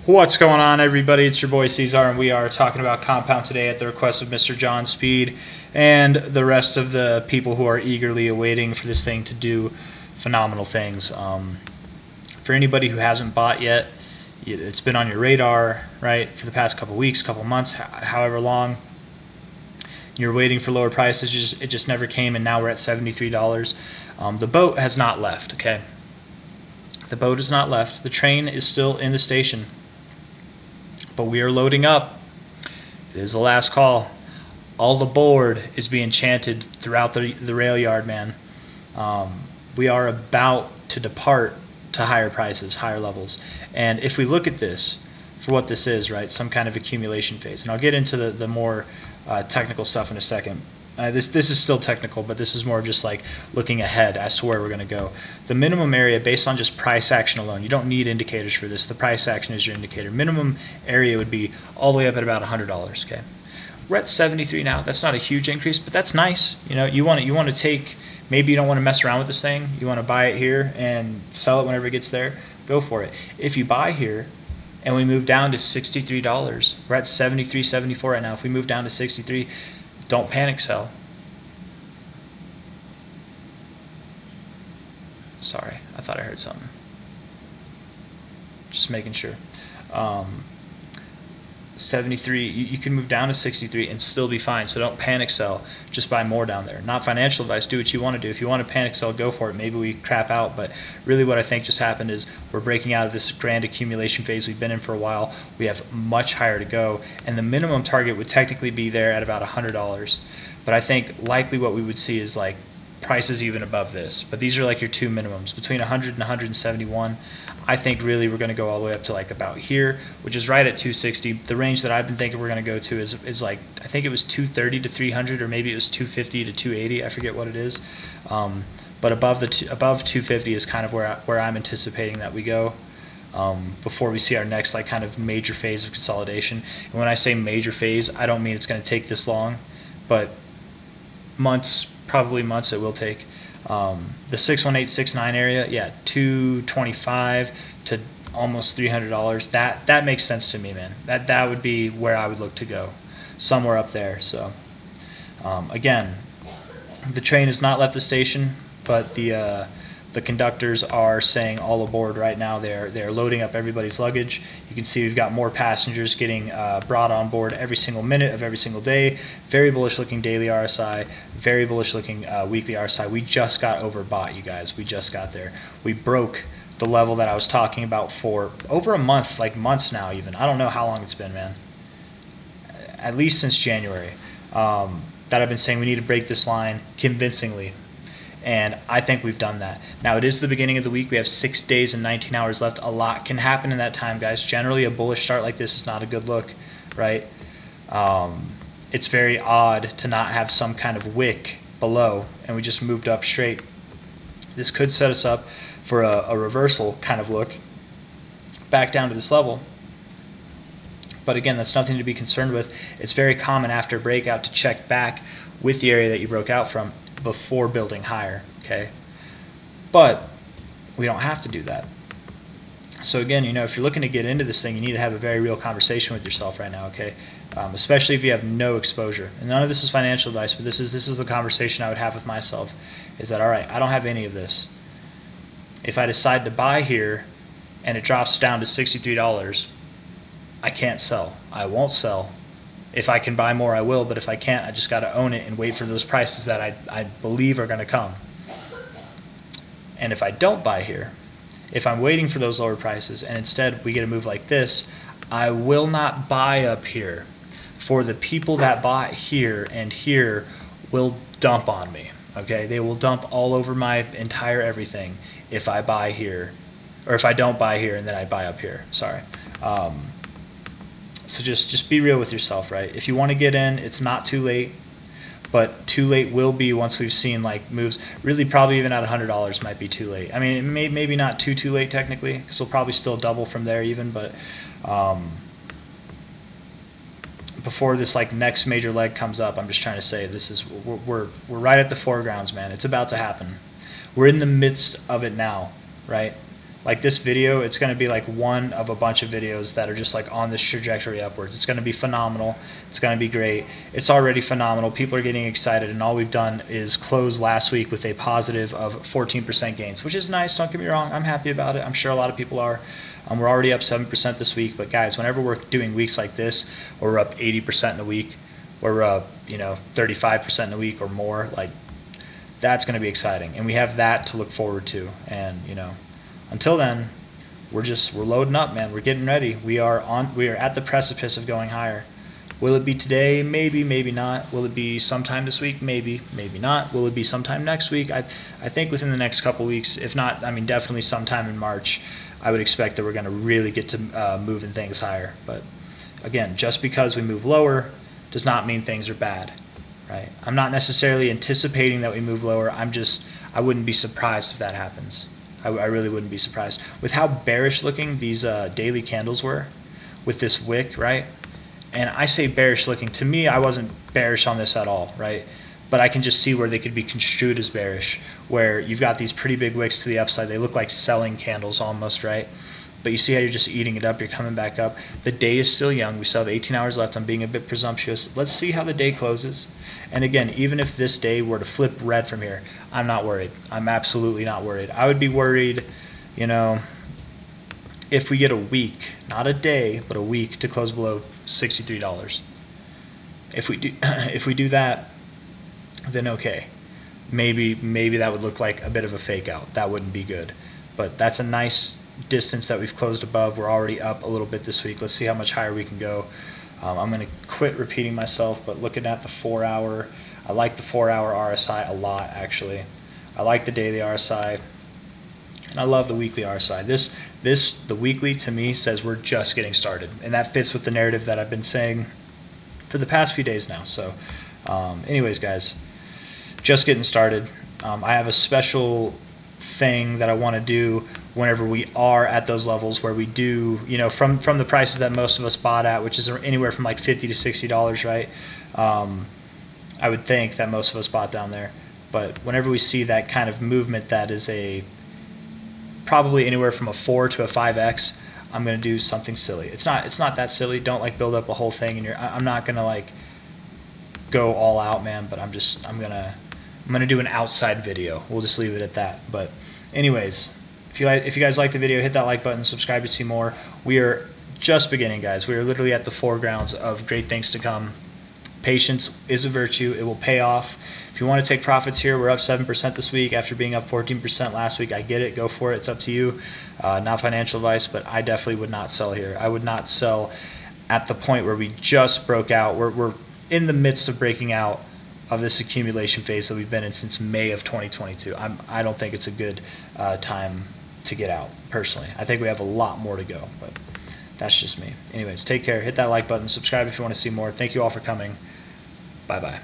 What's going on, everybody? It's your boy C-Zar, and we are talking about compound today at the request of Mr. John Speed and the rest of the people who are eagerly awaiting for this thing to do phenomenal things. For anybody who hasn't bought yet, it's been on your radar, right, for the past couple weeks, couple months, however long. You're waiting for lower prices. It just never came, and now we're at $73. The boat has not left, okay? The boat has not left. The train is still in the station. But we are loading up. It is the last call. All aboard is being chanted throughout the rail yard, man. We are about to depart to higher prices, higher levels. And if we look at this for what this is, right, some kind of accumulation phase. And I'll get into the more technical stuff in a second. This is still technical, but this is more of just like looking ahead as to where we're going to go. The minimum area based on just price action alone, you don't need indicators for this. The price action is your indicator. Minimum area would be all the way up at about $100. Okay, we're at 73 now. That's not a huge increase, but that's nice. You know, you want to take. Maybe you don't want to mess around with this thing. You want to buy it here and sell it whenever it gets there. Go for it. If you buy here and we move down to $63, we're at 73, 74 right now. If we move down to 63. Don't panic sell. Sorry, I thought I heard something. Just making sure. 73, you can move down to 63 and still be fine. So don't panic sell. Just buy more down there. Not financial advice. Do what you want to do. If you want to panic sell, go for it. Maybe we crap out. But really what I think just happened is we're breaking out of this grand accumulation phase we've been in for a while. We have much higher to go. And the minimum target would technically be there at about $100. But I think likely what we would see is like prices even above this. But these are like your two minimums, between 100 and 171. I think really we're going to go all the way up to like about here, which is right at 260. The range that I've been thinking we're going to go to is like, I think it was 230 to 300, or maybe it was 250 to 280. I forget what it is. But above 250 is kind of where I'm anticipating that we go. Before we see our next like kind of major phase of consolidation. And when I say major phase, I don't mean it's going to take this long, but months, probably months it will take. The 61869 area, yeah, 225 to almost $300. That makes sense to me, man. That would be where I would look to go, somewhere up there. So again, the train has not left the station, but the conductors are saying all aboard right now. They're loading up everybody's luggage. You can see we've got more passengers getting brought on board every single minute of every single day. Very bullish looking daily RSI, very bullish looking weekly RSI. We just got overbought, you guys. We just got there. We broke the level that I was talking about for over a month, like months now even. I don't know how long it's been, man. At least since January. That I've been saying we need to break this line convincingly. And I think we've done that. Now, it is the beginning of the week. We have 6 days and 19 hours left. A lot can happen in that time, guys. Generally, a bullish start like this is not a good look, right? It's very odd to not have some kind of wick below, and we just moved up straight. This could set us up for a reversal kind of look back down to this level. But again, that's nothing to be concerned with. It's very common after breakout to check back with the area that you broke out from before building higher, okay? But we don't have to do that. So again, you know, if you're looking to get into this thing, you need to have a very real conversation with yourself right now, okay? Especially if you have no exposure. And none of this is financial advice, but this is the conversation I would have with myself, is that, all right, I don't have any of this. If I decide to buy here and it drops down to $63, I can't sell. I won't sell. If I can buy more, I will, but if I can't, I just got to own it and wait for those prices that I believe are going to come. And if I don't buy here, if I'm waiting for those lower prices and instead we get a move like this, I will not buy up here. For the people that bought here and here will dump on me, okay? They will dump all over my entire everything if I buy here, or if I don't buy here and then I buy up here, sorry. So just be real with yourself, right? If you want to get in, it's not too late, but too late will be once we've seen like moves. Really, probably even at $100 might be too late. I mean, it maybe not too late technically, because we'll probably still double from there even. But before this like next major leg comes up, I'm just trying to say this is we're right at the foregrounds, man. It's about to happen. We're in the midst of it now, right? Like this video, it's going to be like one of a bunch of videos that are just like on this trajectory upwards. It's going to be phenomenal. It's going to be great. It's already phenomenal. People are getting excited, and all we've done is close last week with a positive of 14% gains, which is nice. Don't get me wrong. I'm happy about it. I'm sure a lot of people are. We're already up 7% this week, but guys, whenever we're doing weeks like this, or we're up 80% in a week, or we're up 35% in a week or more, like that's going to be exciting, and we have that to look forward to. And until then, we're loading up, man. We're getting ready. We are at the precipice of going higher. Will it be today? Maybe, maybe not. Will it be sometime this week? Maybe, maybe not. Will it be sometime next week? I think within the next couple weeks. If not, definitely sometime in March. I would expect that we're going to really get to moving things higher. But again, just because we move lower does not mean things are bad, right? I'm not necessarily anticipating that we move lower. I wouldn't be surprised if that happens. I really wouldn't be surprised. With how bearish looking these daily candles were with this wick, right? And I say bearish looking. To me, I wasn't bearish on this at all, right? But I can just see where they could be construed as bearish, where you've got these pretty big wicks to the upside. They look like selling candles almost, right? But you see how you're just eating it up. You're coming back up. The day is still young. We still have 18 hours left. I'm being a bit presumptuous. Let's see how the day closes. And again, even if this day were to flip red from here, I'm not worried. I'm absolutely not worried. I would be worried, if we get a week, not a day, but a week to close below $63. If we do that, then okay. Maybe that would look like a bit of a fake out. That wouldn't be good. But that's a nice distance that we've closed above. We're already up a little bit this week. Let's see how much higher we can go. I'm going to quit repeating myself, but looking at the 4 hour, I like the 4 hour RSI a lot, actually. I like the daily RSI, and I love the weekly RSI. The weekly to me says we're just getting started, and that fits with the narrative that I've been saying for the past few days now. So anyways, guys, just getting started. I have a special thing that I want to do whenever we are at those levels where we do, from the prices that most of us bought at, which is anywhere from like $50 to $60, right? I would think that most of us bought down there. But whenever we see that kind of movement that is probably anywhere from a 4 to a 5x, I'm going to do something silly. It's not that silly. Don't build up a whole thing, and I'm not going to go all out, man, but I'm going to do an outside video. We'll just leave it at that. But anyways, if you guys like the video, hit that like button, subscribe to see more. We are just beginning, guys. We are literally at the foregrounds of great things to come. Patience is a virtue. It will pay off. If you want to take profits here, we're up 7% this week after being up 14% last week. I get it. Go for it. It's up to you. Not financial advice, but I definitely would not sell here. I would not sell at the point where we just broke out. We're in the midst of breaking out of this accumulation phase that we've been in since May of 2022. I don't think it's a good time to get out, personally. I think we have a lot more to go, but that's just me. Anyways, take care. Hit that like button. Subscribe if you want to see more. Thank you all for coming. Bye-bye.